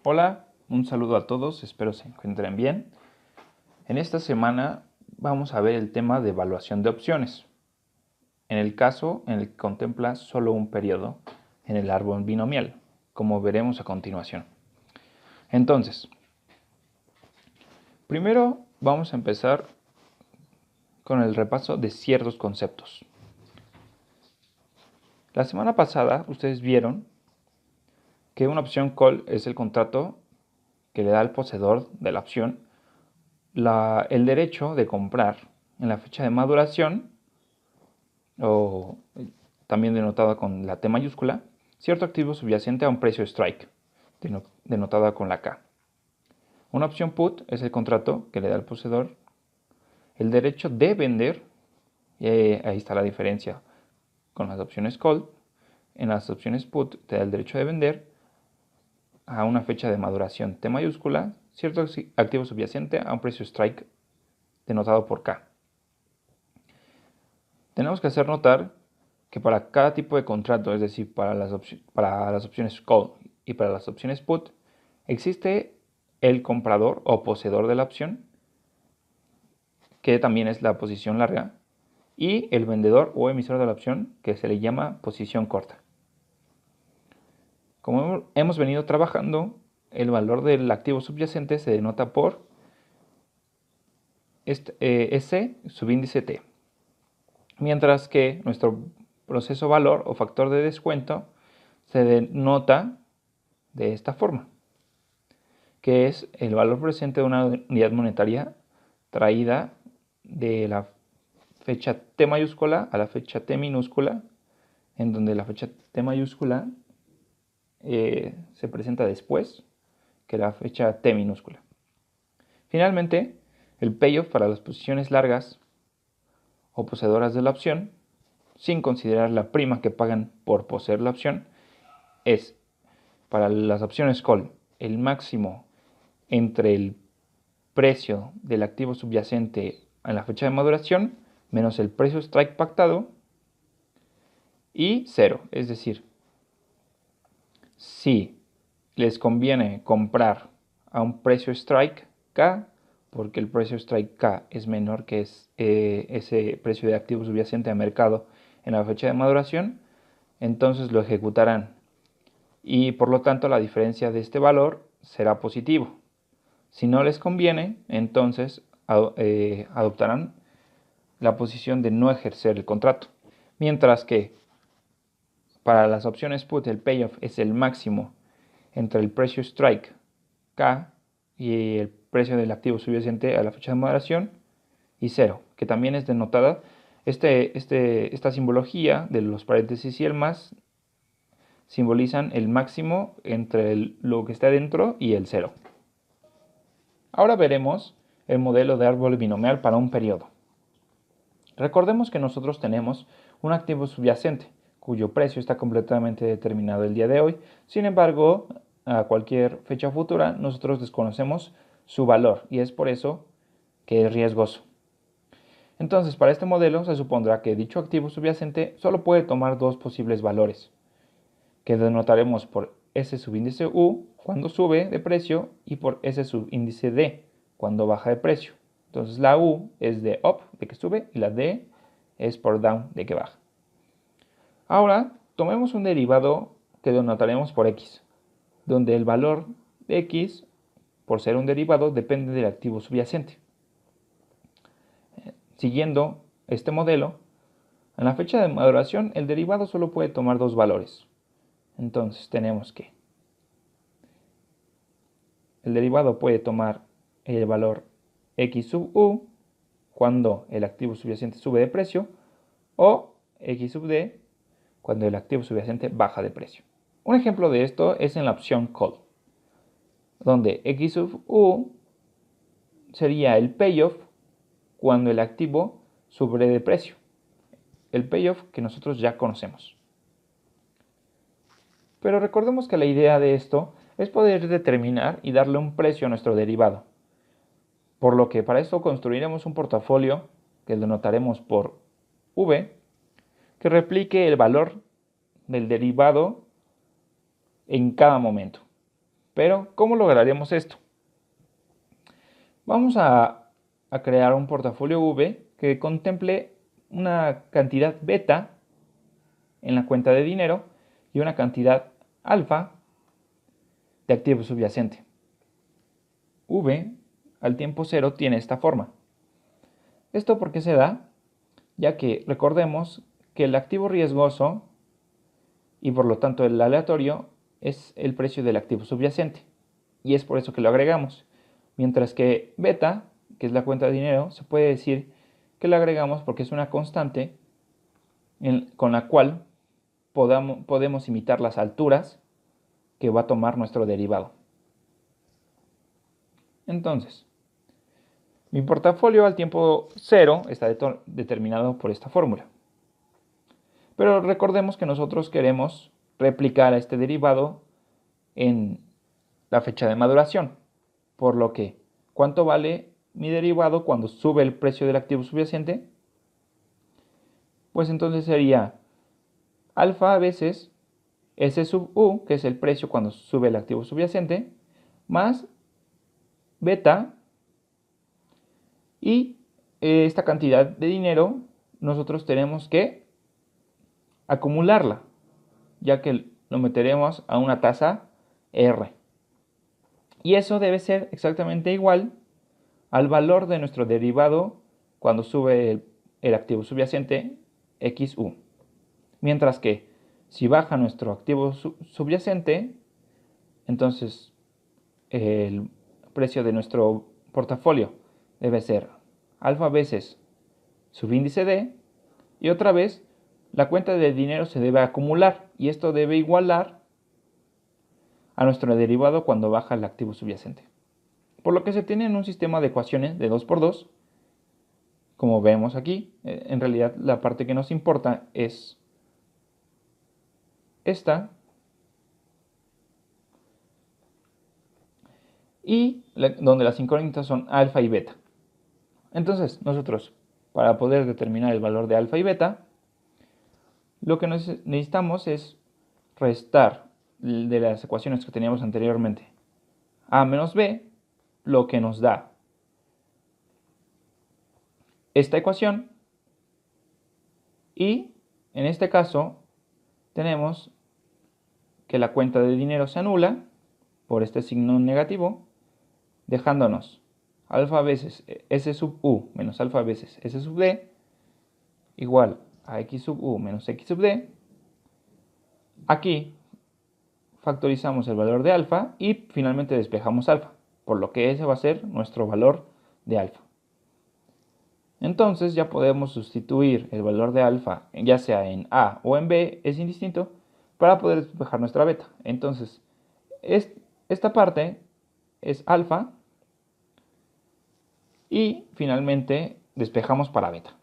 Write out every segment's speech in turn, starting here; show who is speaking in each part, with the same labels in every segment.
Speaker 1: Hola, un saludo a todos, espero se encuentren bien. En esta semana vamos a ver el tema de evaluación de opciones. En el caso en el que contempla solo un periodo en el árbol binomial, como veremos a continuación. Entonces, primero vamos a empezar con el repaso de ciertos conceptos. La semana pasada ustedes vieron que una opción call es el contrato que le da al poseedor de la opción el derecho de comprar en la fecha de maduración, o también denotada con la T mayúscula, cierto activo subyacente a un precio strike, denotada con la K. Una opción put es el contrato que le da al poseedor el derecho de vender, y ahí está la diferencia con las opciones call. En las opciones put te da el derecho de vender a una fecha de maduración T mayúscula, cierto activo subyacente a un precio strike denotado por K. Tenemos que hacer notar que para cada tipo de contrato, es decir, para las opciones call y para las opciones put, existe el comprador o poseedor de la opción, que también es la posición larga, y el vendedor o emisor de la opción, que se le llama posición corta. Como hemos venido trabajando, el valor del activo subyacente se denota por S subíndice T, mientras que nuestro proceso valor o factor de descuento se denota de esta forma, que es el valor presente de una unidad monetaria traída de la fecha T mayúscula a la fecha T minúscula, en donde la fecha T mayúscula se presenta después que la fecha T minúscula. Finalmente, el payoff para las posiciones largas o poseedoras de la opción, sin considerar la prima que pagan por poseer la opción, es para las opciones call el máximo entre el precio del activo subyacente en la fecha de maduración menos el precio strike pactado y 0. Es decir, si les conviene comprar a un precio strike K, porque el precio strike K es menor que ese precio de activo subyacente a mercado en la fecha de maduración, entonces lo ejecutarán y por lo tanto la diferencia de este valor será positivo. Si no les conviene, entonces adoptarán la posición de no ejercer el contrato. Mientras que para las opciones put el payoff es el máximo entre el precio strike K y el precio del activo subyacente a la fecha de maduración y 0, que también es denotada. Esta simbología de los paréntesis y el más simbolizan el máximo entre lo que está dentro y el 0. Ahora veremos el modelo de árbol binomial para un periodo. Recordemos que nosotros tenemos un activo subyacente, cuyo precio está completamente determinado el día de hoy. Sin embargo, a cualquier fecha futura, nosotros desconocemos su valor y es por eso que es riesgoso. Entonces, para este modelo se supondrá que dicho activo subyacente solo puede tomar dos posibles valores, que denotaremos por S subíndice U cuando sube de precio y por S subíndice D cuando baja de precio. Entonces la U es de up, de que sube, y la D es por down, de que baja. Ahora tomemos un derivado que denotaremos por X, donde el valor de X, por ser un derivado, depende del activo subyacente. Siguiendo este modelo, en la fecha de maduración el derivado solo puede tomar dos valores. Entonces tenemos que el derivado puede tomar el valor X sub U cuando el activo subyacente sube de precio o X sub D cuando el activo subyacente baja de precio. Un ejemplo de esto es en la opción call, donde X sub U sería el payoff cuando el activo sube de precio, el payoff que nosotros ya conocemos. Pero recordemos que la idea de esto es poder determinar y darle un precio a nuestro derivado. Por lo que para esto construiremos un portafolio que denotaremos por V, que replique el valor del derivado en cada momento. Pero, ¿cómo lograríamos esto? Vamos a crear un portafolio V que contemple una cantidad beta en la cuenta de dinero y una cantidad alfa de activo subyacente. V al tiempo cero tiene esta forma. ¿Esto por qué se da? Ya que recordemos que el activo riesgoso y por lo tanto el aleatorio es el precio del activo subyacente, y es por eso que lo agregamos. Mientras que beta, que es la cuenta de dinero, se puede decir que lo agregamos porque es una constante con la cual podemos imitar las alturas que va a tomar nuestro derivado. Entonces, mi portafolio al tiempo cero está determinado por esta fórmula. Pero recordemos que nosotros queremos replicar a este derivado en la fecha de maduración. Por lo que, ¿cuánto vale mi derivado cuando sube el precio del activo subyacente? Pues entonces sería alfa veces S sub U, que es el precio cuando sube el activo subyacente, más beta, y esta cantidad de dinero nosotros tenemos que acumularla, ya que lo meteremos a una tasa R. Y eso debe ser exactamente igual al valor de nuestro derivado cuando sube el activo subyacente XU. Mientras que si baja nuestro activo subyacente, entonces el precio de nuestro portafolio debe ser alfa veces subíndice D, y otra vez la cuenta de dinero se debe acumular, y esto debe igualar a nuestro derivado cuando baja el activo subyacente. Por lo que se tiene en un sistema de ecuaciones de 2×2, como vemos aquí. En realidad la parte que nos importa es esta, y donde las incógnitas son alfa y beta. Entonces nosotros, para poder determinar el valor de alfa y beta, lo que necesitamos es restar de las ecuaciones que teníamos anteriormente a menos b, lo que nos da esta ecuación, y en este caso tenemos que la cuenta de dinero se anula por este signo negativo, dejándonos alfa veces S sub U menos alfa veces S sub D igual a X sub U menos X sub D. Aquí factorizamos el valor de alfa y finalmente despejamos alfa, por lo que ese va a ser nuestro valor de alfa. Entonces ya podemos sustituir el valor de alfa, ya sea en A o en B, es indistinto, para poder despejar nuestra beta. Entonces, esta parte es alfa, y finalmente despejamos para beta.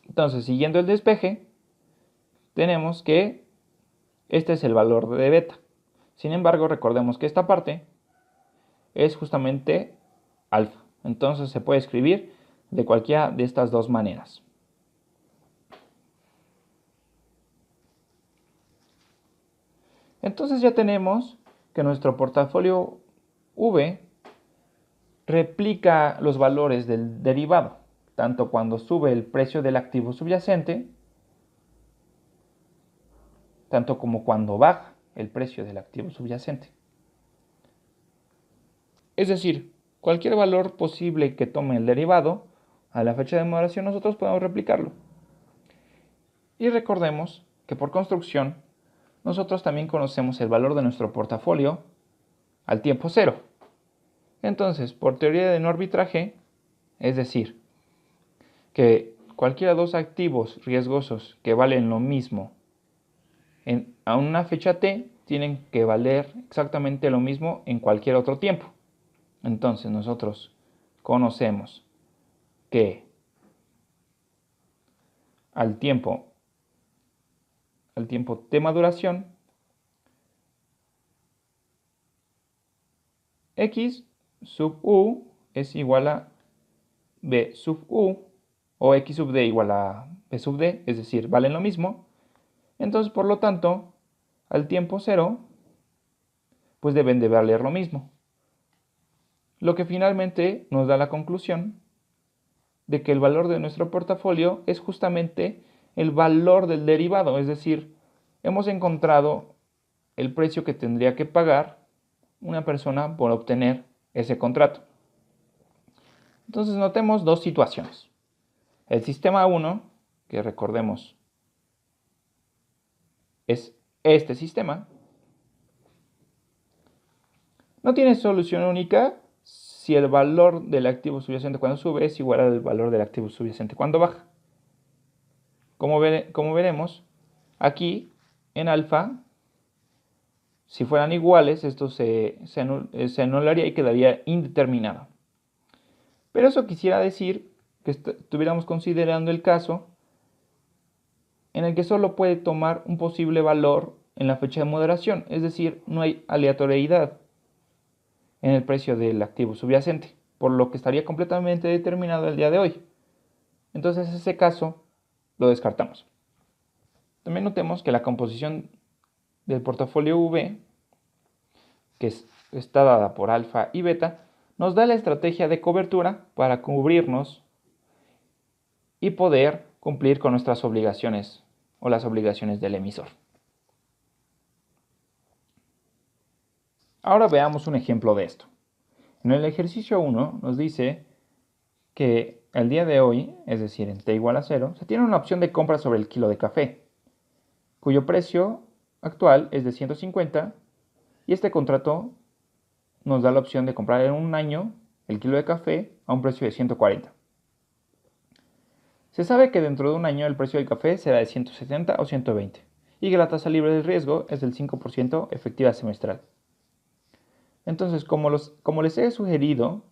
Speaker 1: Entonces, siguiendo el despeje, tenemos que este es el valor de beta. Sin embargo, recordemos que esta parte es justamente alfa. Entonces se puede escribir de cualquiera de estas dos maneras. Entonces ya tenemos que nuestro portafolio V replica los valores del derivado, tanto cuando sube el precio del activo subyacente, tanto como cuando baja el precio del activo subyacente. Es decir, cualquier valor posible que tome el derivado, a la fecha de maduración nosotros podemos replicarlo. Y recordemos que por construcción, nosotros también conocemos el valor de nuestro portafolio al tiempo cero. Entonces, por teoría de no arbitraje, es decir, que cualquiera de dos activos riesgosos que valen lo mismo a una fecha t, tienen que valer exactamente lo mismo en cualquier otro tiempo. Entonces, nosotros conocemos que al tiempo de maduración, X sub U es igual a B sub U, o X sub D igual a B sub D, es decir, valen lo mismo. Entonces, por lo tanto, al tiempo cero, pues deben de valer lo mismo. Lo que finalmente nos da la conclusión de que el valor de nuestro portafolio es justamente el valor del derivado, es decir, hemos encontrado el precio que tendría que pagar una persona por obtener ese contrato. Entonces notemos dos situaciones. El sistema 1, que recordemos es este sistema, no tiene solución única si el valor del activo subyacente cuando sube es igual al valor del activo subyacente cuando baja. Como veremos, aquí en alfa, si fueran iguales, esto se anularía y quedaría indeterminado. Pero eso quisiera decir que estuviéramos considerando el caso en el que solo puede tomar un posible valor en la fecha de moderación, es decir, no hay aleatoriedad en el precio del activo subyacente, por lo que estaría completamente determinado el día de hoy. Entonces ese caso lo descartamos. También notemos que la composición del portafolio V, que está dada por alfa y beta, nos da la estrategia de cobertura para cubrirnos y poder cumplir con nuestras obligaciones o las obligaciones del emisor. Ahora veamos un ejemplo de esto. En el ejercicio 1 nos dice que el día de hoy, es decir, en t igual a 0, se tiene una opción de compra sobre el kilo de café, cuyo precio actual es de 150 y este contrato nos da la opción de comprar en un año el kilo de café a un precio de 140. Se sabe que dentro de un año el precio del café será de 170 o 120 y que la tasa libre de riesgo es del 5% efectiva semestral. Entonces, como les he sugerido,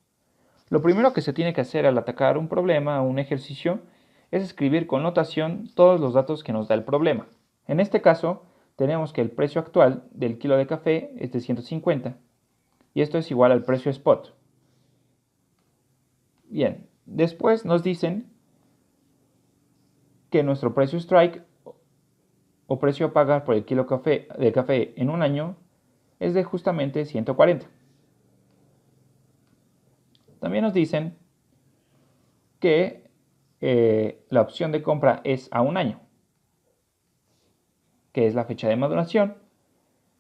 Speaker 1: lo primero que se tiene que hacer al atacar un problema o un ejercicio es escribir con notación todos los datos que nos da el problema. En este caso, tenemos que el precio actual del kilo de café es de 150 y esto es igual al precio spot. Bien, después nos dicen que nuestro precio strike o precio a pagar por el kilo de café en un año es de justamente 140. También nos dicen que la opción de compra es a un año, que es la fecha de maduración,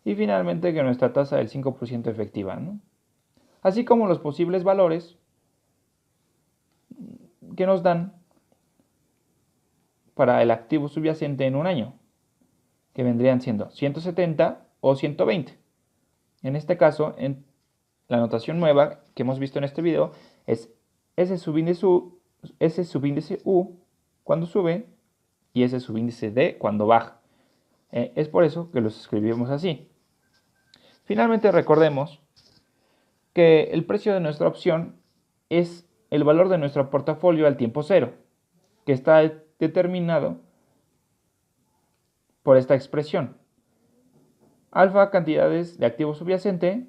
Speaker 1: y finalmente que nuestra tasa del 5% efectiva, ¿no? Así como los posibles valores que nos dan para el activo subyacente en un año, que vendrían siendo 170 o 120. En este caso, en la notación nueva que hemos visto en este video es S subíndice U cuando sube y S subíndice D cuando baja. Es por eso que los escribimos así. Finalmente recordemos que el precio de nuestra opción es el valor de nuestro portafolio al tiempo cero, que está determinado por esta expresión. Alfa cantidades de activo subyacente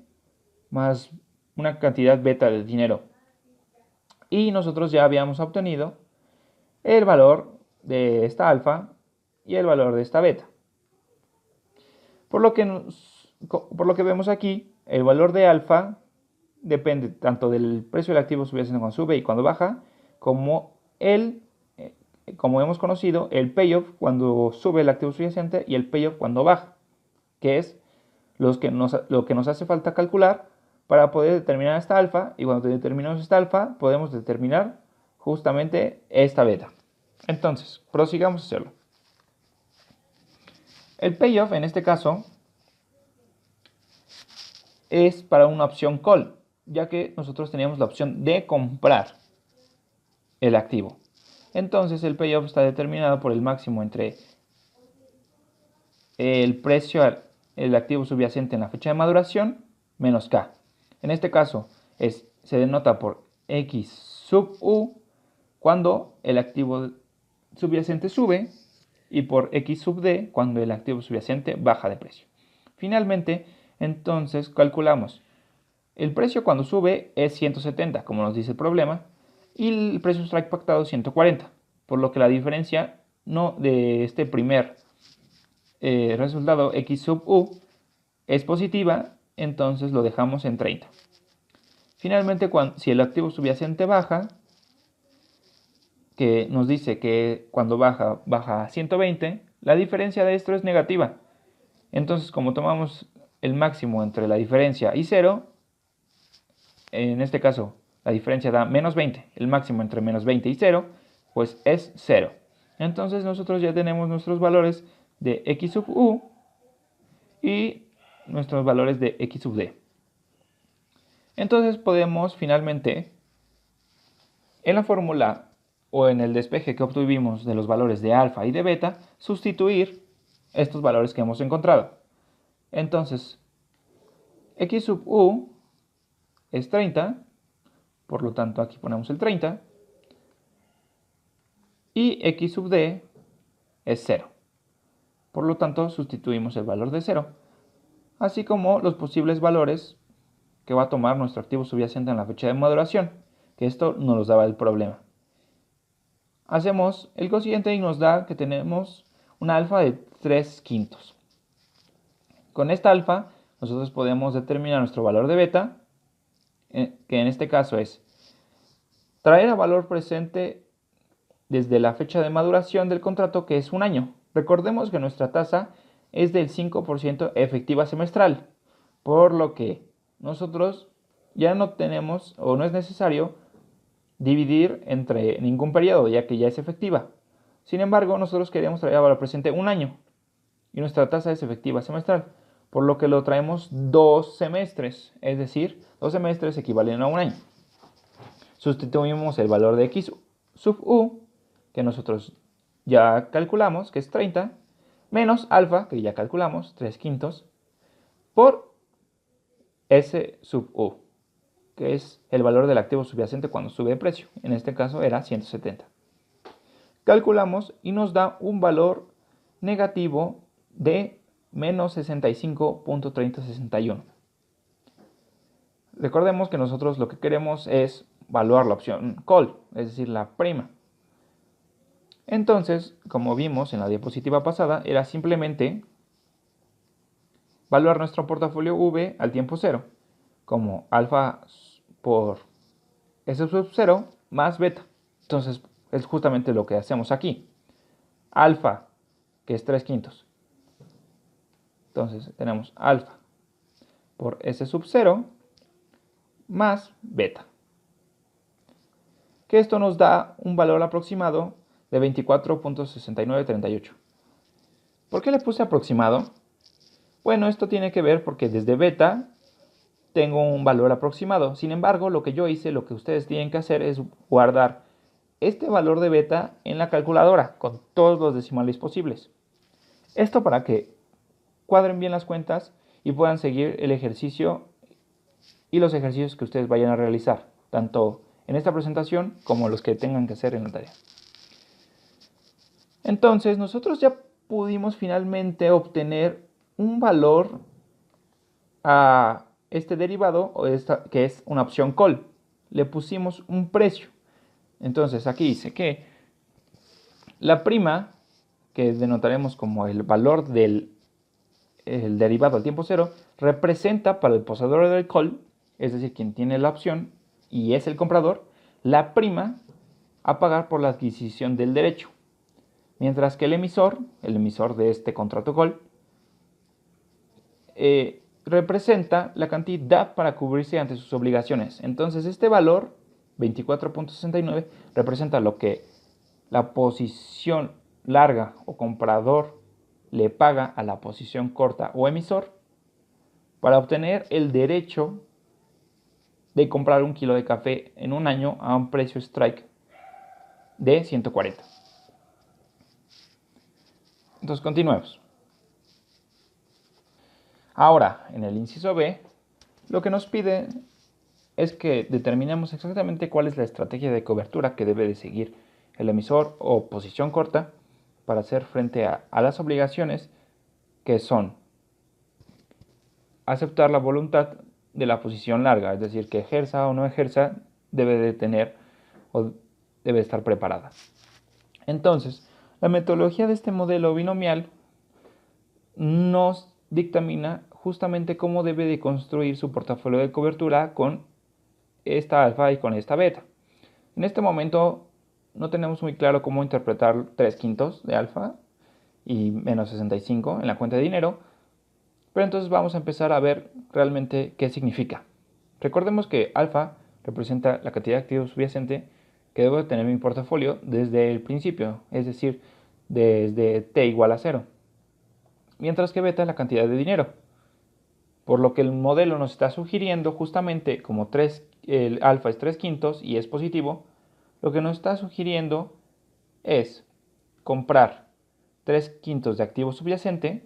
Speaker 1: más una cantidad beta de dinero. Y nosotros ya habíamos obtenido el valor de esta alfa y el valor de esta beta. Por lo que vemos aquí, el valor de alfa depende tanto del precio del activo subyacente cuando sube y cuando baja, como hemos conocido, el payoff cuando sube el activo subyacente y el payoff cuando baja, que es lo que nos hace falta calcular para poder determinar esta alfa, y cuando determinamos esta alfa podemos determinar justamente esta beta. Entonces, prosigamos a hacerlo. El payoff en este caso es para una opción call, ya que nosotros teníamos la opción de comprar el activo. Entonces el payoff está determinado por el máximo entre el precio el activo subyacente en la fecha de maduración menos K. En este caso se denota por X sub U cuando el activo subyacente sube y por X sub D cuando el activo subyacente baja de precio. Finalmente, entonces calculamos el precio cuando sube es 170, como nos dice el problema, y el precio strike pactado es 140, por lo que la diferencia no de este primer resultado X sub U es positiva entonces lo dejamos en 30. Finalmente, si el activo subyacente baja, que nos dice que cuando baja a 120, la diferencia de esto es negativa. Entonces, como tomamos el máximo entre la diferencia y 0, en este caso la diferencia da menos 20, el máximo entre menos 20 y 0, pues es 0. Entonces nosotros ya tenemos nuestros valores de x sub u y nuestros valores de x sub d. Entonces podemos finalmente, en la fórmula o en el despeje que obtuvimos de los valores de alfa y de beta, sustituir estos valores que hemos encontrado. Entonces, x sub u es 30, por lo tanto aquí ponemos el 30, y x sub d es 0. Por lo tanto, sustituimos el valor de 0, así como los posibles valores que va a tomar nuestro activo subyacente en la fecha de maduración, que esto no nos daba el problema. Hacemos el cociente y nos da que tenemos una alfa de 3/5. Con esta alfa, nosotros podemos determinar nuestro valor de beta, que en este caso es traer a valor presente desde la fecha de maduración del contrato, que es un año. Recordemos que nuestra tasa es del 5% efectiva semestral, por lo que nosotros ya no tenemos o no es necesario dividir entre ningún periodo, ya que ya es efectiva. Sin embargo, nosotros queremos traer a valor presente un año y nuestra tasa es efectiva semestral, por lo que lo traemos 2 semestres, es decir, 2 semestres equivalen a un año. Sustituimos el valor de x sub u, que nosotros ya calculamos, que es 30, menos alfa, que ya calculamos, 3/5, por S sub u, que es el valor del activo subyacente cuando sube de precio. En este caso era 170. Calculamos y nos da un valor negativo de menos 65.3061. Recordemos que nosotros lo que queremos es evaluar la opción call, es decir, la prima. Entonces, como vimos en la diapositiva pasada, era simplemente evaluar nuestro portafolio V al tiempo cero, como alfa por S sub 0 más beta. Entonces, es justamente lo que hacemos aquí. Alfa, que es 3/5. Entonces, tenemos alfa por S sub 0 más beta, que esto nos da un valor aproximado de 24.6938. ¿Por qué le puse aproximado? Bueno, esto tiene que ver porque desde beta tengo un valor aproximado. Sin embargo, lo que yo hice, lo que ustedes tienen que hacer es guardar este valor de beta en la calculadora con todos los decimales posibles. Esto para que cuadren bien las cuentas y puedan seguir el ejercicio y los ejercicios que ustedes vayan a realizar, tanto en esta presentación como los que tengan que hacer en la tarea. Entonces, nosotros ya pudimos finalmente obtener un valor a este derivado, que es una opción call. Le pusimos un precio. Entonces, aquí dice que la prima, que denotaremos como el valor del derivado al tiempo cero, representa para el poseedor del call, es decir, quien tiene la opción y es el comprador, la prima a pagar por la adquisición del derecho. Mientras que el emisor de este contrato call, representa la cantidad para cubrirse ante sus obligaciones. Entonces este valor, 24.69, representa lo que la posición larga o comprador le paga a la posición corta o emisor para obtener el derecho de comprar 1 kilo de café en un año a un precio strike de 140. Entonces continuemos. Ahora, en el inciso B, lo que nos pide es que determinemos exactamente cuál es la estrategia de cobertura que debe de seguir el emisor o posición corta para hacer frente a las obligaciones, que son aceptar la voluntad de la posición larga, es decir, que ejerza o no ejerza, debe de tener o debe estar preparada. Entonces, la metodología de este modelo binomial nos dictamina justamente cómo debe de construir su portafolio de cobertura con esta alfa y con esta beta. En este momento no tenemos muy claro cómo interpretar 3/5 de alfa y menos 65 en la cuenta de dinero, pero entonces vamos a empezar a ver realmente qué significa. Recordemos que alfa representa la cantidad de activos subyacente que debo de tener en mi portafolio desde el principio, es decir, desde t igual a 0, mientras que beta es la cantidad de dinero. Por lo que el modelo nos está sugiriendo justamente como el alfa es 3/5 y es positivo, lo que nos está sugiriendo es comprar 3/5 de activo subyacente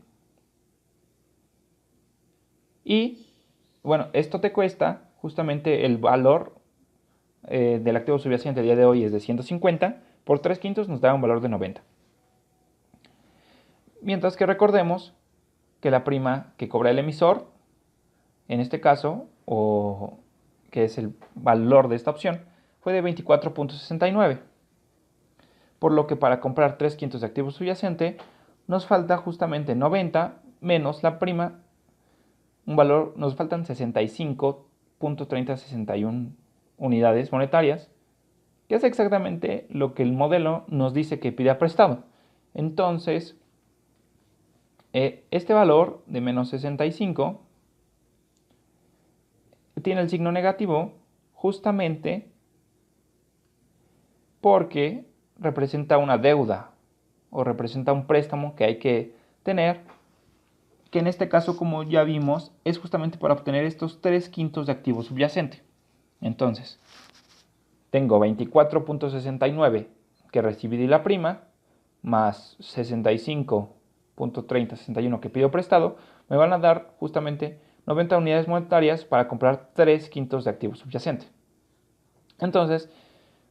Speaker 1: y, bueno, esto te cuesta justamente el valor del activo subyacente el día de hoy es de 150, por 3/5 nos da un valor de 90. Mientras que recordemos que la prima que cobra el emisor, en este caso, o que es el valor de esta opción, fue de 24.69. Por lo que para comprar 3/5 de activo subyacente nos falta justamente 90 menos la prima, un valor, nos faltan 65.3061 unidades monetarias, que es exactamente lo que el modelo nos dice que pide prestado. Entonces, este valor de menos 65 tiene el signo negativo justamente porque representa una deuda o representa un préstamo que hay que tener, que en este caso, como ya vimos, es justamente para obtener estos 3/5 de activo subyacente. Entonces, tengo 24.69 que recibí de la prima, más 65.3061 que pido prestado, me van a dar justamente 90 unidades monetarias para comprar 3/5 de activo subyacente. Entonces,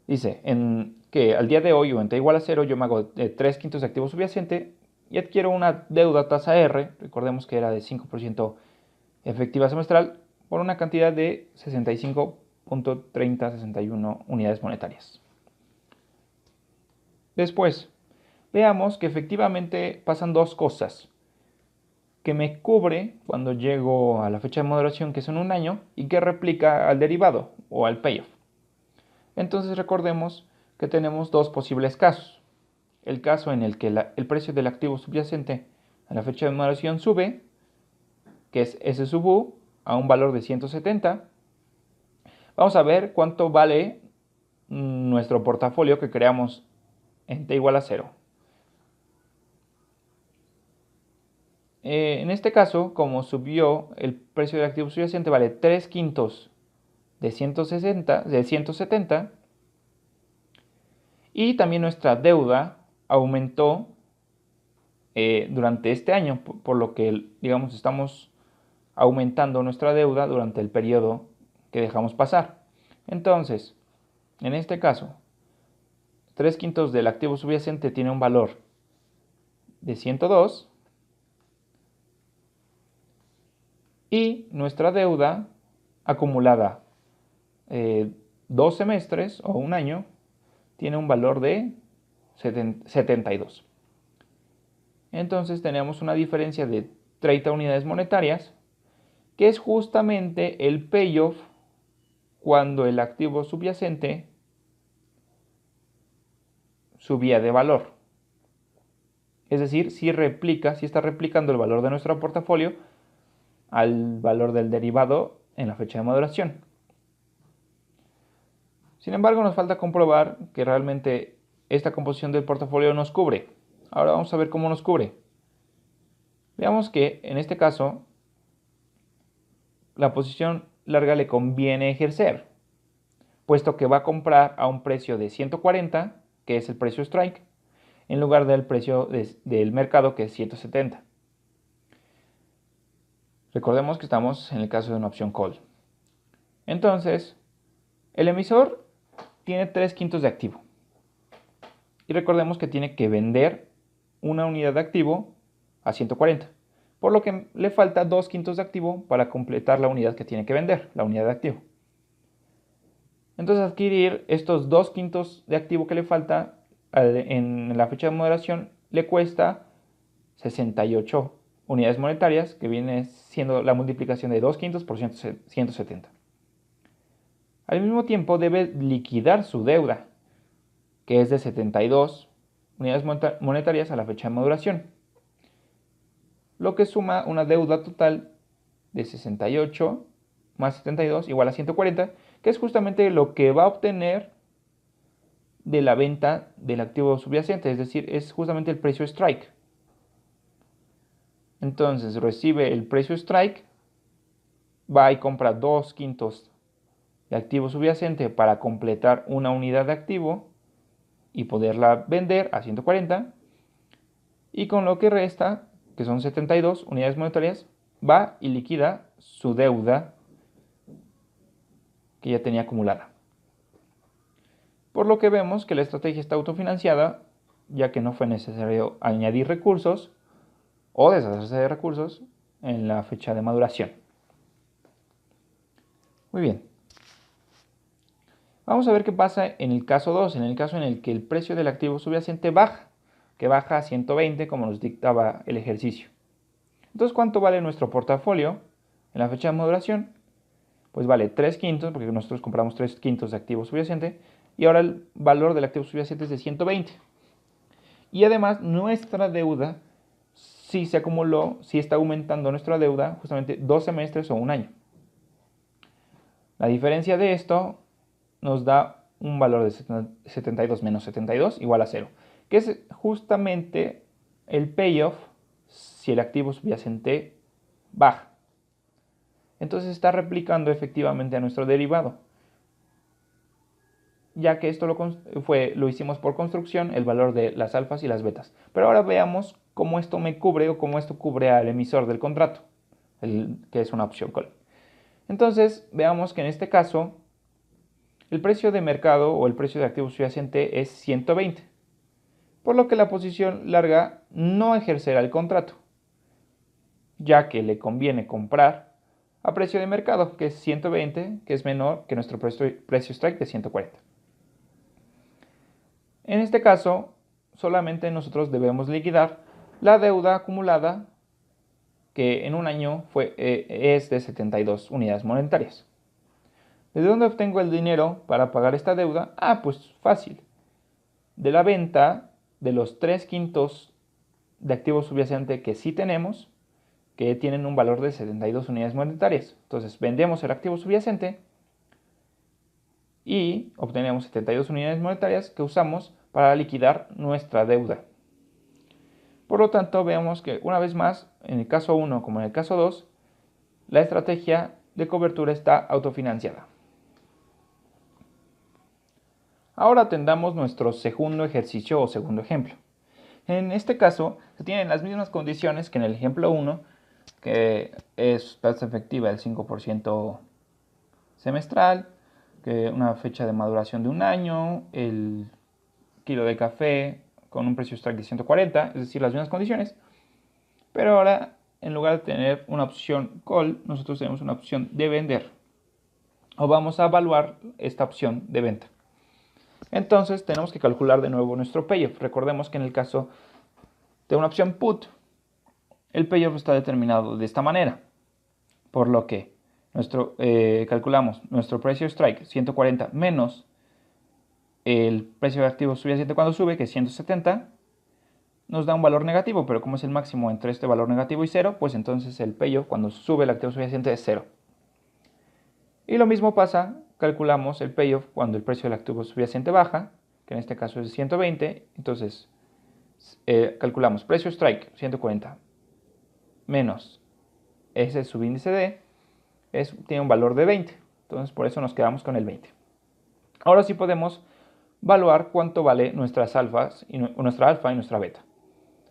Speaker 1: dice que al día de hoy o en t igual a 0 yo me hago 3/5 de activo subyacente y adquiero una deuda tasa R, recordemos que era de 5% efectiva semestral, por una cantidad de 65.3061 unidades monetarias. Después, veamos que efectivamente pasan dos cosas, que me cubre cuando llego a la fecha de moderación, que son un año, y que replica al derivado o al payoff. Entonces recordemos que tenemos dos posibles casos. El caso en el que el precio del activo subyacente a la fecha de moderación sube, que es S sub U, a un valor de 170. Vamos a ver cuánto vale nuestro portafolio que creamos en t igual a 0. En este caso, como subió el precio del activo subyacente, vale 3/5 de 170, y también nuestra deuda aumentó durante este año, por lo que, digamos, estamos aumentando nuestra deuda durante el periodo que dejamos pasar. Entonces, en este caso, 3/5 del activo subyacente tiene un valor de 102 y nuestra deuda acumulada 2 semestres o un año tiene un valor de 72. Entonces tenemos una diferencia de 30 unidades monetarias, que es justamente el payoff cuando el activo subyacente subía de valor. Es decir, si está replicando el valor de nuestro portafolio al valor del derivado en la fecha de moderación. Sin embargo, nos falta comprobar que realmente esta composición del portafolio nos cubre. Ahora vamos a ver cómo nos cubre. Veamos que en este caso la posición larga le conviene ejercer, puesto que va a comprar a un precio de 140, que es el precio strike, en lugar del precio del mercado, que es 170. Recordemos que estamos en el caso de una opción call. Entonces, el emisor tiene 3/5 de activo. Y recordemos que tiene que vender una unidad de activo a 140. Por lo que le falta 2/5 de activo para completar la unidad que tiene que vender, la unidad de activo. Entonces, adquirir estos 2/5 de activo que le falta en la fecha de moderación le cuesta 68 unidades monetarias, que viene siendo la multiplicación de 2/5 por 170. Al mismo tiempo debe liquidar su deuda, que es de 72 unidades monetarias a la fecha de maduración, lo que suma una deuda total de 68 más 72 igual a 140, que es justamente lo que va a obtener de la venta del activo subyacente, es decir, es justamente el precio strike. Entonces recibe el precio strike, va y compra 2/5 de activo subyacente para completar una unidad de activo y poderla vender a 140, y con lo que resta, que son 72 unidades monetarias, va y liquida su deuda que ya tenía acumulada. Por lo que vemos que la estrategia está autofinanciada, ya que no fue necesario añadir recursos o deshacerse de recursos en la fecha de maduración. Muy bien. Vamos a ver qué pasa en el caso 2, en el caso en el que el precio del activo subyacente baja, que baja a 120 como nos dictaba el ejercicio. Entonces, ¿cuánto vale nuestro portafolio en la fecha de maduración? Pues vale 3/5, porque nosotros compramos 3/5 de activo subyacente, y ahora el valor del activo subyacente es de 120. Y además nuestra deuda sí se acumuló, sí está aumentando nuestra deuda justamente 2 semestres o un año. La diferencia de esto nos da un valor de 72 menos 72 igual a 0, que es justamente el payoff si el activo subyacente baja. Entonces está replicando efectivamente a nuestro derivado, ya que esto lo hicimos por construcción, el valor de las alfas y las betas. Pero ahora veamos cómo esto me cubre o cómo esto cubre al emisor del contrato, que es una opción call. Entonces veamos que en este caso el precio de mercado o el precio de activo subyacente es 120, por lo que la posición larga no ejercerá el contrato, ya que le conviene comprar a precio de mercado, que es 120, que es menor que nuestro precio strike de 140. En este caso, solamente nosotros debemos liquidar la deuda acumulada, que en un año es de 72 unidades monetarias. ¿De dónde obtengo el dinero para pagar esta deuda? Pues fácil. De la venta de los 3/5 de activo subyacente que sí tenemos, que tienen un valor de 72 unidades monetarias. Entonces vendemos el activo subyacente y obtenemos 72 unidades monetarias que usamos para liquidar nuestra deuda. Por lo tanto, veamos que una vez más, en el caso 1 como en el caso 2, la estrategia de cobertura está autofinanciada. Ahora atendamos nuestro segundo ejercicio o segundo ejemplo. En este caso, se tienen las mismas condiciones que en el ejemplo 1, que es tasa efectiva del 5% semestral, que una fecha de maduración de un año, el kilo de café con un precio strike de 140, es decir, las mismas condiciones. Pero ahora, en lugar de tener una opción call, nosotros tenemos una opción de vender. O vamos a evaluar esta opción de venta. Entonces tenemos que calcular de nuevo nuestro payoff. Recordemos que en el caso de una opción put, el payoff está determinado de esta manera. Por lo que calculamos nuestro precio strike 140 menos el precio de activo subyacente cuando sube, que es 170, nos da un valor negativo, pero como es el máximo entre este valor negativo y 0, pues entonces el payoff cuando sube el activo subyacente es 0. Y lo mismo pasa, calculamos el payoff cuando el precio del activo subyacente baja, que en este caso es 120, entonces calculamos precio strike 140 menos ese subíndice D, tiene un valor de 20, entonces por eso nos quedamos con el 20. Ahora sí podemos evaluar cuánto vale nuestras alfas nuestra alfa y nuestra beta.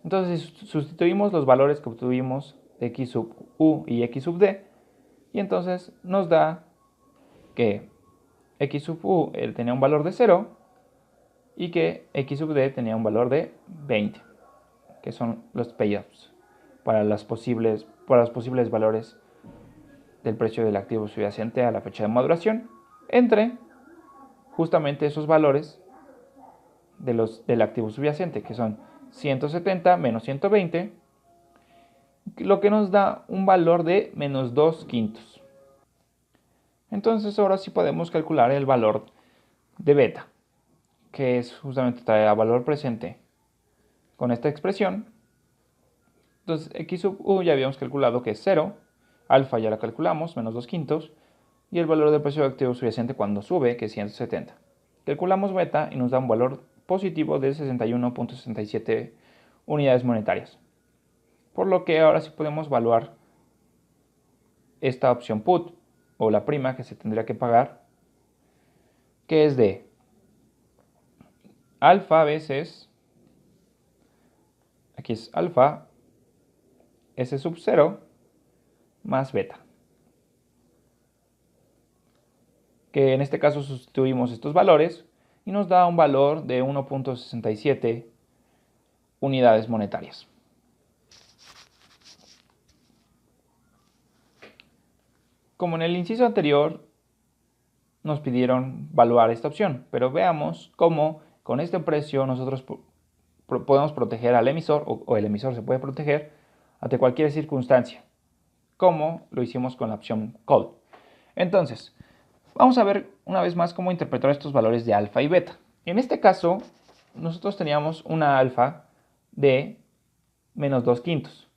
Speaker 1: Entonces sustituimos los valores que obtuvimos de x sub u y x sub d, y entonces nos da que x sub u tenía un valor de 0 y que x sub d tenía un valor de 20, que son los payoffs para los posibles valores del precio del activo subyacente a la fecha de maduración, entre justamente esos valores del activo subyacente, que son 170 menos 120, lo que nos da un valor de menos 2/5. Entonces ahora sí podemos calcular el valor de beta, que es justamente el valor presente con esta expresión. Entonces x sub u ya habíamos calculado que es 0, alfa ya la calculamos, menos 2/5, y el valor del precio de activo subyacente cuando sube, que es 170. Calculamos beta y nos da un valor positivo de 61.67 unidades monetarias. Por lo que ahora sí podemos evaluar esta opción put, o la prima que se tendría que pagar, que es de alfa veces, aquí es alfa, S sub 0 más beta. Que en este caso sustituimos estos valores y nos da un valor de 1.67 unidades monetarias. Como en el inciso anterior, nos pidieron evaluar esta opción, pero veamos cómo con este precio nosotros podemos proteger al emisor, o el emisor se puede proteger ante cualquier circunstancia, como lo hicimos con la opción call. Entonces, vamos a ver una vez más cómo interpretar estos valores de alfa y beta. En este caso, nosotros teníamos una alfa de menos 2/5.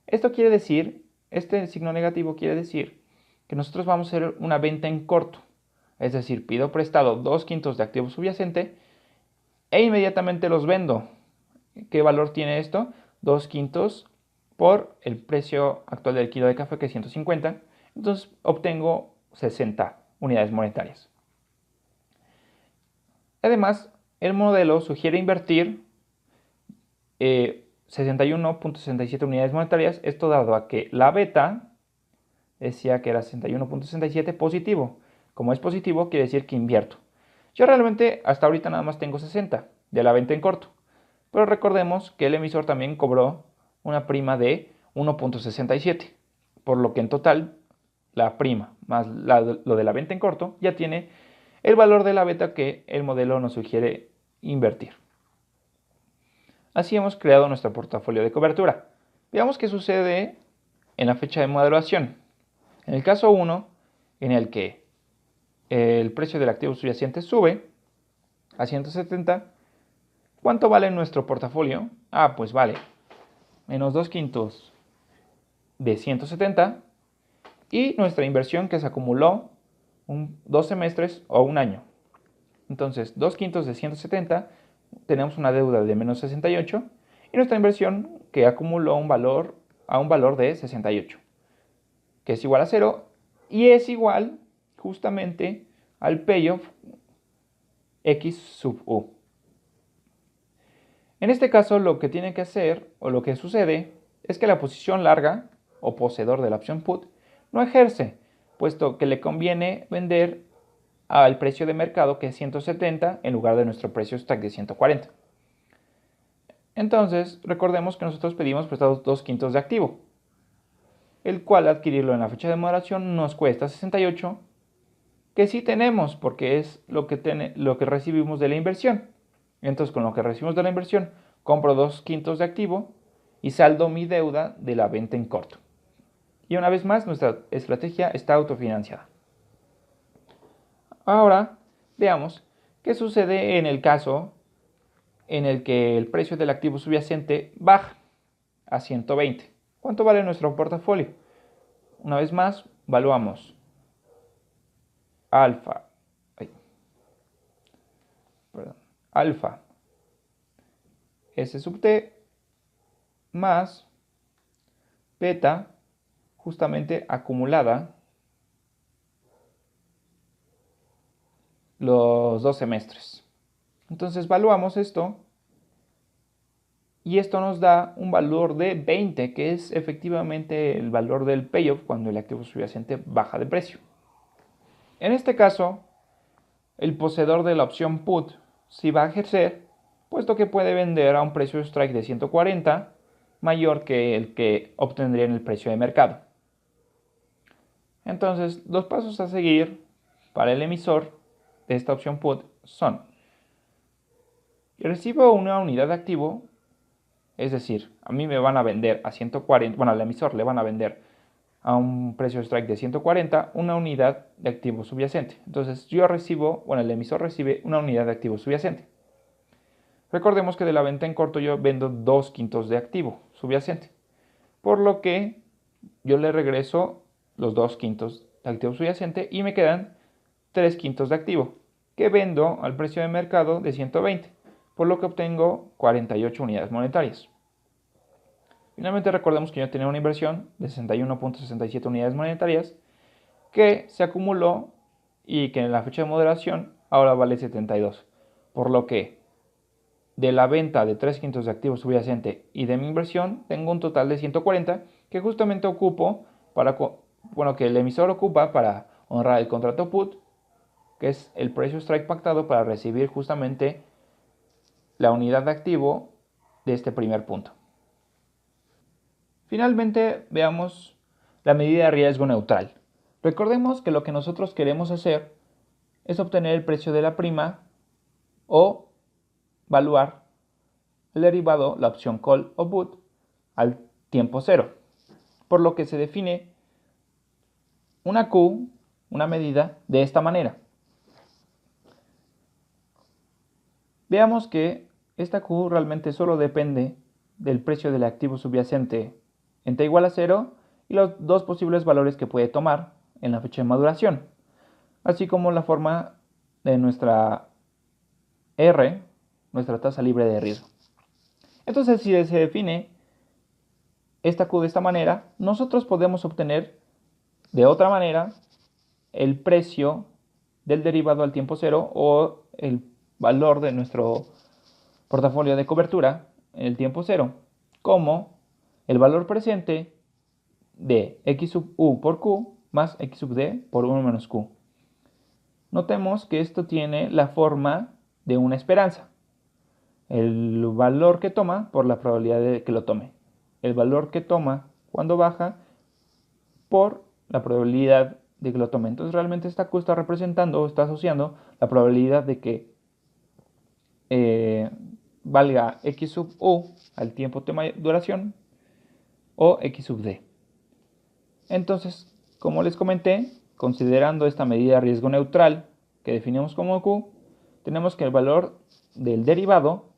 Speaker 1: Esto quiere decir, este signo negativo quiere decir que nosotros vamos a hacer una venta en corto. Es decir, pido prestado 2/5 de activo subyacente e inmediatamente los vendo. ¿Qué valor tiene esto? 2/5 por el precio actual del kilo de café, que es 150. Entonces obtengo 60 unidades monetarias. Además, el modelo sugiere invertir 61.67 unidades monetarias. Esto dado a que la beta decía que era 61.67 positivo. Como es positivo, quiere decir que invierto. Yo realmente hasta ahorita nada más tengo 60 de la venta en corto. Pero recordemos que el emisor también cobró una prima de 1.67. Por lo que en total, la prima más lo de la venta en corto ya tiene el valor de la beta que el modelo nos sugiere invertir. Así hemos creado nuestro portafolio de cobertura. Veamos qué sucede en la fecha de moderación. En el caso 1, en el que el precio del activo subyacente sube a 170, ¿cuánto vale nuestro portafolio? Pues vale menos 2/5 de 170 y nuestra inversión que se acumuló 2 semestres o un año. Entonces, 2/5 de 170, tenemos una deuda de menos 68 y nuestra inversión que acumuló un valor de 68, que es igual a 0 y es igual justamente al payoff x sub u. En este caso, lo que tiene que hacer, o lo que sucede, es que la posición larga, o poseedor de la opción put, no ejerce, puesto que le conviene vender al precio de mercado, que es 170, en lugar de nuestro precio strike de 140. Entonces, recordemos que nosotros pedimos prestados 2/5 de activo, el cual adquirirlo en la fecha de moderación nos cuesta 68, que sí tenemos, porque es lo que recibimos de la inversión. Entonces, con lo que recibimos de la inversión, compro 2/5 de activo y saldo mi deuda de la venta en corto. Y una vez más, nuestra estrategia está autofinanciada. Ahora, veamos qué sucede en el caso en el que el precio del activo subyacente baja a 120. ¿Cuánto vale nuestro portafolio? Una vez más, evaluamos alfa S sub t más beta, justamente acumulada los 2 semestres. Entonces evaluamos esto y esto nos da un valor de 20, que es efectivamente el valor del payoff cuando el activo subyacente baja de precio. En este caso, el poseedor de la opción put sí va a ejercer, puesto que puede vender a un precio strike de 140 mayor que el que obtendría en el precio de mercado. Entonces, los pasos a seguir para el emisor de esta opción put son: recibo una unidad de activo, Es decir, a mí me van a vender a 140, bueno, al emisor le van a vender a un precio strike de 140 una unidad de activo subyacente. Entonces yo recibo, bueno, el emisor recibe una unidad de activo subyacente. Recordemos que de la venta en corto yo vendo 2/5 de activo subyacente, por lo que yo le regreso los 2/5 de activo subyacente y me quedan 3/5 de activo, que vendo al precio de mercado de 120, por lo que obtengo 48 unidades monetarias. Finalmente recordemos que yo tenía una inversión de 61.67 unidades monetarias que se acumuló y que en la fecha de moderación ahora vale 72, por lo que de la venta de 3/5 de activo subyacente y de mi inversión tengo un total de 140 que justamente ocupo para, bueno, que el emisor ocupa para honrar el contrato put, que es el precio strike pactado para recibir justamente la unidad de activo de este primer punto. Finalmente veamos la medida de riesgo neutral. Recordemos que lo que nosotros queremos hacer es obtener el precio de la prima o valuar el derivado, la opción call o put, al tiempo cero, por lo que se define una Q, una medida, de esta manera. Veamos que esta Q realmente solo depende del precio del activo subyacente en t igual a 0 y los dos posibles valores que puede tomar en la fecha de maduración, así como la forma de nuestra R, nuestra tasa libre de riesgo. Entonces, si se define esta Q de esta manera, nosotros podemos obtener de otra manera el precio del derivado al tiempo cero o el valor de nuestro portafolio de cobertura en el tiempo cero, como el valor presente de x sub u por q más x sub d por 1 menos q. Notemos que esto tiene la forma de una esperanza. El valor que toma por la probabilidad de que lo tome. El valor que toma cuando baja por la probabilidad de que lo tome. Entonces realmente esta Q está representando o está asociando la probabilidad de que valga x sub u al tiempo de duración o x sub d. Entonces, como les comenté, considerando esta medida de riesgo neutral que definimos como Q, tenemos que el valor del derivado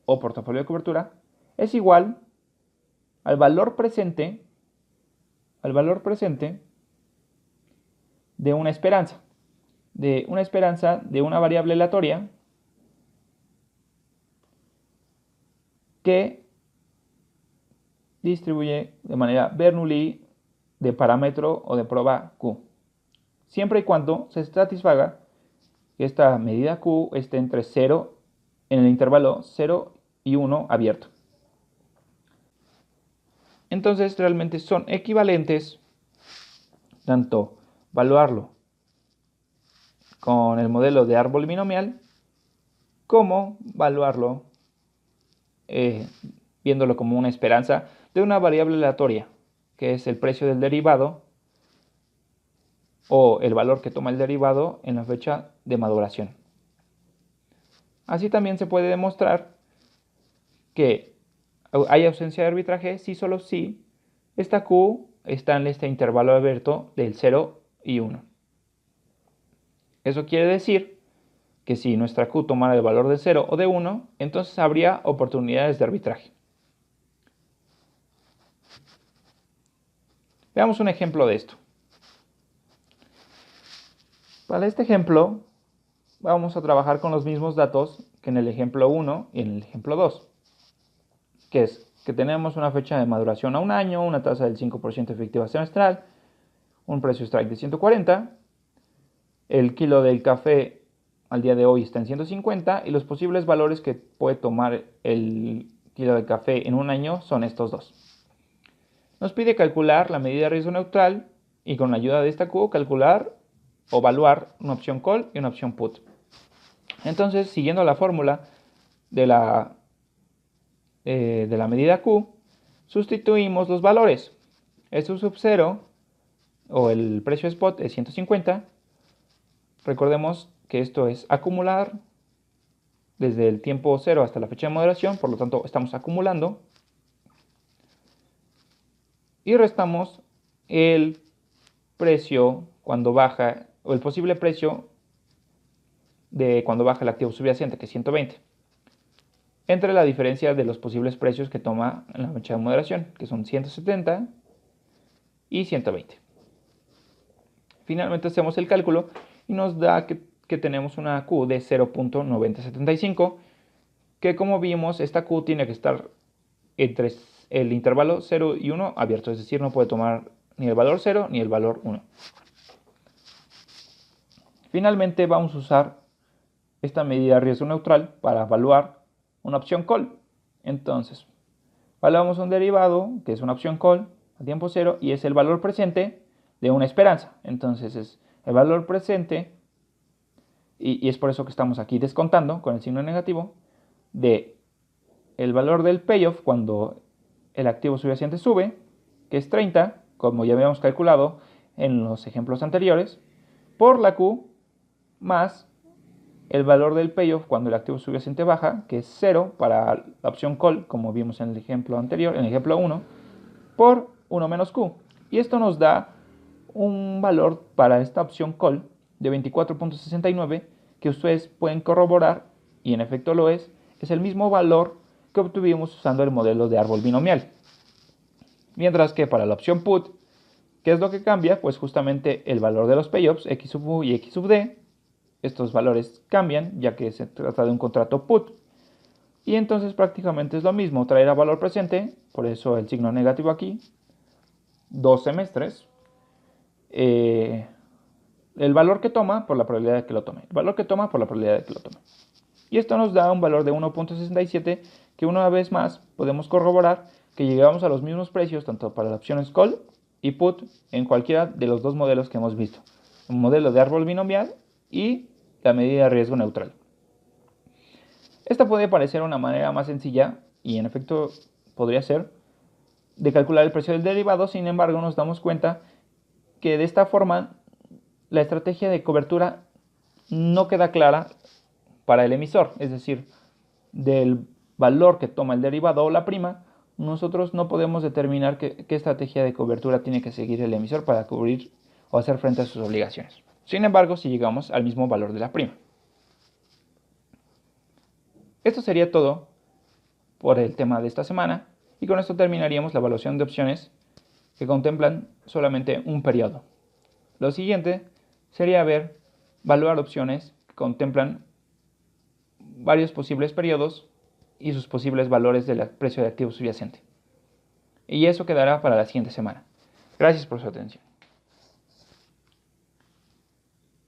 Speaker 1: o portafolio de cobertura es igual al valor presente de una esperanza de una variable aleatoria que distribuye de manera Bernoulli de parámetro o de prueba Q, siempre y cuando se satisfaga que esta medida Q esté entre 0 en el intervalo 0 y 1 abierto. Entonces realmente son equivalentes tanto evaluarlo con el modelo de árbol binomial como evaluarlo viéndolo como una esperanza de una variable aleatoria, que es el precio del derivado o el valor que toma el derivado en la fecha de maduración. Así también se puede demostrar que hay ausencia de arbitraje si solo si esta Q está en este intervalo abierto del 0 y 1. Eso quiere decir que si nuestra Q tomara el valor de 0 o de 1, entonces habría oportunidades de arbitraje. Veamos un ejemplo de esto. Para este ejemplo, vamos a trabajar con los mismos datos que en el ejemplo 1 y en el ejemplo 2, que es que tenemos una fecha de maduración a un año, una tasa del 5% efectiva semestral, un precio strike de 140, el kilo del café al día de hoy está en 150 y los posibles valores que puede tomar el kilo de café en un año son estos dos. Nos pide calcular la medida de riesgo neutral y con la ayuda de esta Q calcular o evaluar una opción call y una opción put. Entonces, siguiendo la fórmula de la medida Q, sustituimos los valores. S sub 0 o el precio spot es 150. Recordemos que esto es acumular desde el tiempo 0 hasta la fecha de moderación, por lo tanto estamos acumulando. y restamos el precio cuando baja, o el posible precio de cuando baja el activo subyacente, que es 120, entre la diferencia de los posibles precios que toma en la fecha de moderación, que son 170 y 120. Finalmente hacemos el cálculo y nos da que tenemos una Q de 0.9075, que como vimos, esta Q tiene que estar entre el intervalo 0 y 1 abierto, es decir, no puede tomar ni el valor 0 ni el valor 1. Finalmente vamos a usar esta medida de riesgo neutral para evaluar una opción call. Entonces, evaluamos un derivado que es una opción call a tiempo cero y es el valor presente de una esperanza. Entonces es el valor presente, y es por eso que estamos aquí descontando con el signo negativo, de el valor del payoff cuando el activo subyacente sube, que es 30, como ya habíamos calculado en los ejemplos anteriores, por la Q, más el valor del payoff cuando el activo subyacente baja, que es 0 para la opción call, como vimos en el ejemplo anterior, en el ejemplo 1, por 1 menos Q. Y esto nos da un valor para esta opción call de 24.69, que ustedes pueden corroborar, y en efecto lo es el mismo valor que obtuvimos usando el modelo de árbol binomial. Mientras que para la opción put, ¿qué es lo que cambia? Pues justamente el valor de los payoffs, x sub u y x sub d. Estos valores cambian ya que se trata de un contrato put. Y entonces prácticamente es lo mismo, traer a valor presente, por eso el signo negativo aquí, 2 semestres, el valor que toma por la probabilidad de que lo tome, el valor que toma por la probabilidad de que lo tome. Y esto nos da un valor de 1.67, que una vez más podemos corroborar que llegamos a los mismos precios tanto para las opciones call y put en cualquiera de los dos modelos que hemos visto, un modelo de árbol binomial y la medida de riesgo neutral. Esta puede parecer una manera más sencilla, y en efecto podría ser, de calcular el precio del derivado. Sin embargo, nos damos cuenta que de esta forma la estrategia de cobertura no queda clara para el emisor, es decir, del valor que toma el derivado o la prima, nosotros no podemos determinar qué estrategia de cobertura tiene que seguir el emisor para cubrir o hacer frente a sus obligaciones. Sin embargo, si llegamos al mismo valor de la prima. Esto sería todo por el tema de esta semana, y con esto terminaríamos la evaluación de opciones que contemplan solamente un periodo. Lo siguiente sería evaluar opciones que contemplan varios posibles periodos y sus posibles valores del precio de activo subyacente. Y eso quedará para la siguiente semana. Gracias por su atención.